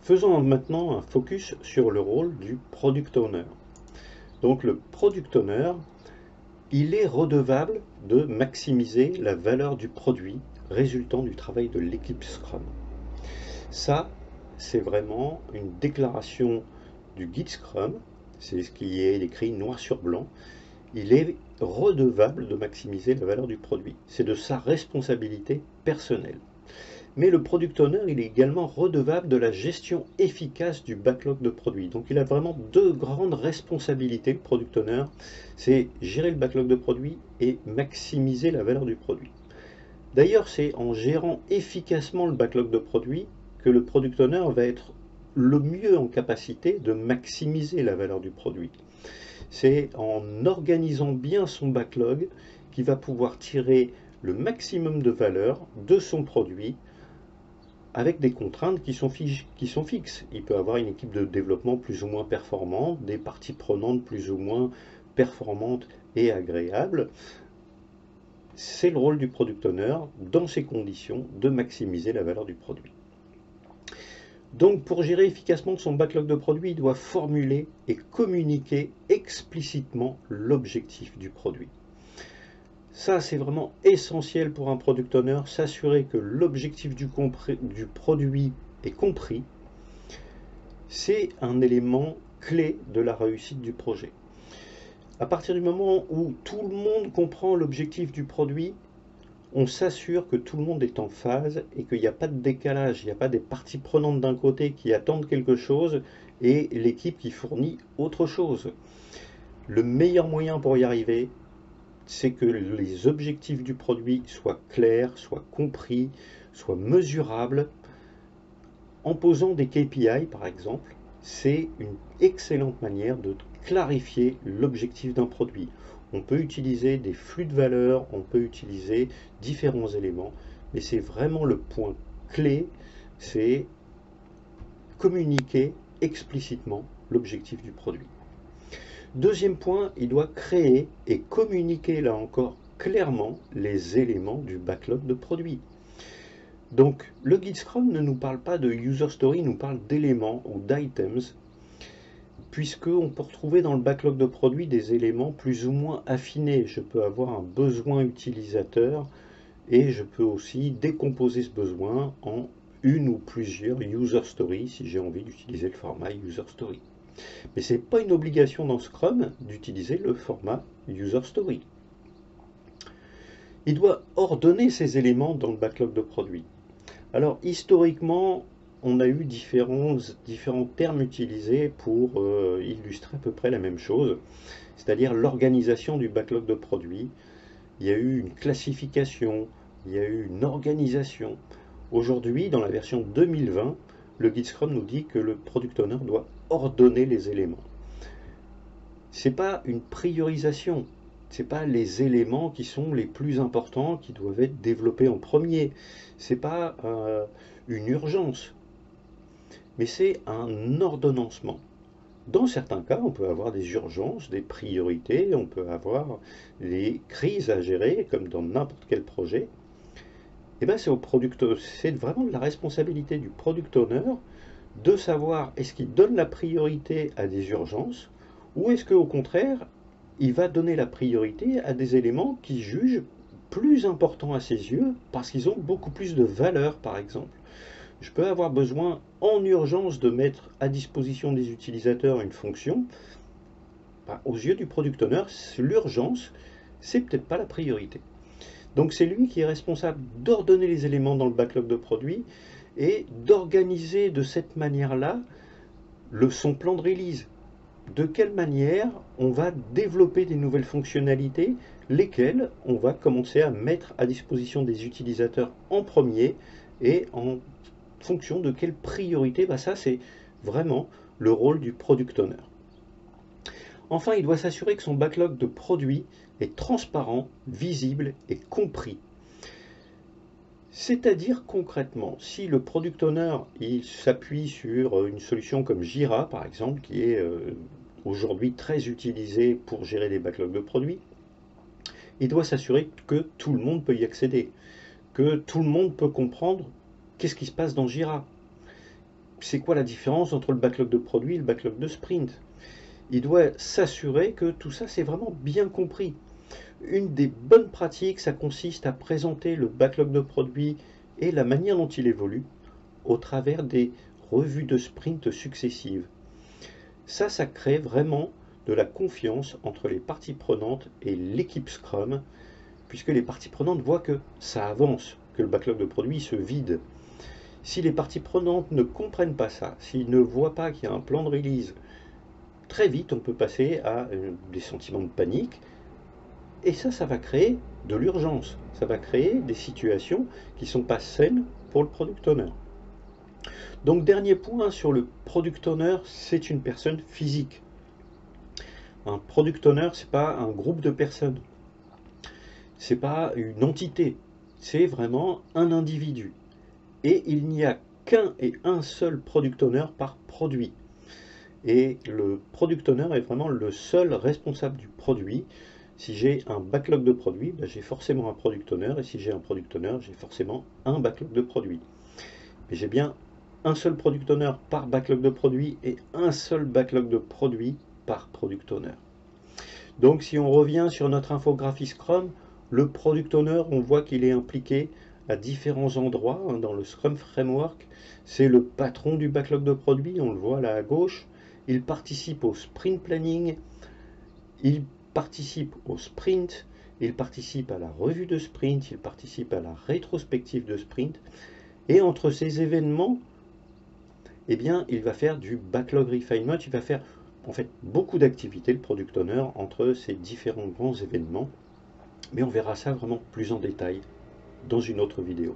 Faisons maintenant un focus sur le rôle du Product Owner. Donc le Product Owner, il est redevable de maximiser la valeur du produit résultant du travail de l'équipe Scrum. Ça, c'est vraiment une déclaration du guide Scrum, c'est ce qui est écrit noir sur blanc. Il est redevable de maximiser la valeur du produit. C'est de sa responsabilité personnelle. Mais le Product Owner, il est également redevable de la gestion efficace du backlog de produits. Donc il a vraiment deux grandes responsabilités, le Product Owner. C'est gérer le backlog de produits et maximiser la valeur du produit. D'ailleurs, c'est en gérant efficacement le backlog de produits que le Product Owner va être le mieux en capacité de maximiser la valeur du produit. C'est en organisant bien son backlog qu'il va pouvoir tirer le maximum de valeur de son produit avec des contraintes qui sont fixes. Il peut avoir une équipe de développement plus ou moins performante, des parties prenantes plus ou moins performantes et agréables. C'est le rôle du Product Owner, dans ces conditions, de maximiser la valeur du produit. Donc pour gérer efficacement son backlog de produits, il doit formuler et communiquer explicitement l'objectif du produit. Ça, c'est vraiment essentiel pour un Product Owner, s'assurer que l'objectif du produit est compris. C'est un élément clé de la réussite du projet. À partir du moment où tout le monde comprend l'objectif du produit, on s'assure que tout le monde est en phase et qu'il n'y a pas de décalage, il n'y a pas des parties prenantes d'un côté qui attendent quelque chose et l'équipe qui fournit autre chose. Le meilleur moyen pour y arriver, c'est que les objectifs du produit soient clairs, soient compris, soient mesurables. En posant des KPI, par exemple, c'est une excellente manière de clarifier l'objectif d'un produit. On peut utiliser des flux de valeurs, on peut utiliser différents éléments, mais c'est vraiment le point clé, c'est communiquer explicitement l'objectif du produit. Deuxième point, il doit créer et communiquer là encore clairement les éléments du backlog de produits. Donc le guide Scrum ne nous parle pas de user story, il nous parle d'éléments ou d'items, puisqu'on peut retrouver dans le backlog de produits des éléments plus ou moins affinés. Je peux avoir un besoin utilisateur et je peux aussi décomposer ce besoin en une ou plusieurs user stories si j'ai envie d'utiliser le format user story. Mais ce n'est pas une obligation dans Scrum d'utiliser le format user story. Il doit ordonner ces éléments dans le backlog de produits. Alors historiquement, on a eu différents termes utilisés pour illustrer à peu près la même chose, c'est-à-dire l'organisation du backlog de produits. Il y a eu une classification, il y a eu une organisation. Aujourd'hui, dans la version 2020, le guide Scrum nous dit que le Product Owner doit ordonner les éléments. Ce n'est pas une priorisation, ce n'est pas les éléments qui sont les plus importants qui doivent être développés en premier. Ce n'est pas une urgence, mais c'est un ordonnancement. Dans certains cas, on peut avoir des urgences, des priorités, on peut avoir des crises à gérer, comme dans n'importe quel projet. Et bien c'est vraiment de la responsabilité du Product Owner de savoir est-ce qu'il donne la priorité à des urgences ou est-ce qu'au contraire, il va donner la priorité à des éléments qu'il juge plus importants à ses yeux parce qu'ils ont beaucoup plus de valeur, par exemple. Je peux avoir besoin en urgence de mettre à disposition des utilisateurs une fonction. Aux yeux du Product Owner, l'urgence, c'est peut-être pas la priorité. Donc c'est lui qui est responsable d'ordonner les éléments dans le backlog de produits et d'organiser de cette manière-là son plan de release. De quelle manière on va développer des nouvelles fonctionnalités, lesquelles on va commencer à mettre à disposition des utilisateurs en premier et en fonction de quelle priorité. Ça c'est vraiment le rôle du Product Owner. Enfin, il doit s'assurer que son backlog de produits est transparent, visible et compris. C'est-à-dire concrètement, si le Product Owner il s'appuie sur une solution comme Jira, par exemple, qui est aujourd'hui très utilisée pour gérer des backlogs de produits, il doit s'assurer que tout le monde peut y accéder, que tout le monde peut comprendre qu'est-ce qui se passe dans Jira. c'est quoi la différence entre le backlog de produit et le backlog de sprint? Il doit s'assurer que tout ça, c'est vraiment bien compris. Une des bonnes pratiques, ça consiste à présenter le backlog de produit et la manière dont il évolue au travers des revues de sprint successives. Ça crée vraiment de la confiance entre les parties prenantes et l'équipe Scrum, puisque les parties prenantes voient que ça avance, que le backlog de produit se vide. Si les parties prenantes ne comprennent pas ça, s'ils ne voient pas qu'il y a un plan de release, très vite on peut passer à des sentiments de panique, et ça va créer de l'urgence, ça va créer des situations qui ne sont pas saines pour le product owner. Donc dernier point sur le product owner, c'est une personne physique. Un product owner, c'est pas un groupe de personnes, c'est pas une entité, c'est vraiment un individu. Et il n'y a qu'un et un seul product owner par produit. Et le product owner est vraiment le seul responsable du produit. Si j'ai un backlog de produits, ben j'ai forcément un product owner, et si j'ai un product owner, j'ai forcément un backlog de produits. Mais j'ai bien un seul product owner par backlog de produits et un seul backlog de produits par product owner. Donc si on revient sur notre infographie Scrum, le product owner, on voit qu'il est impliqué à différents endroits dans le Scrum Framework. C'est le patron du backlog de produits, on le voit là à gauche. Il participe au sprint planning, il participe au sprint, il participe à la revue de sprint, il participe à la rétrospective de sprint. Et entre ces événements, eh bien, il va faire du backlog refinement, il va faire en fait beaucoup d'activités, le product owner, entre ces différents grands événements. Mais on verra ça vraiment plus en détail dans une autre vidéo.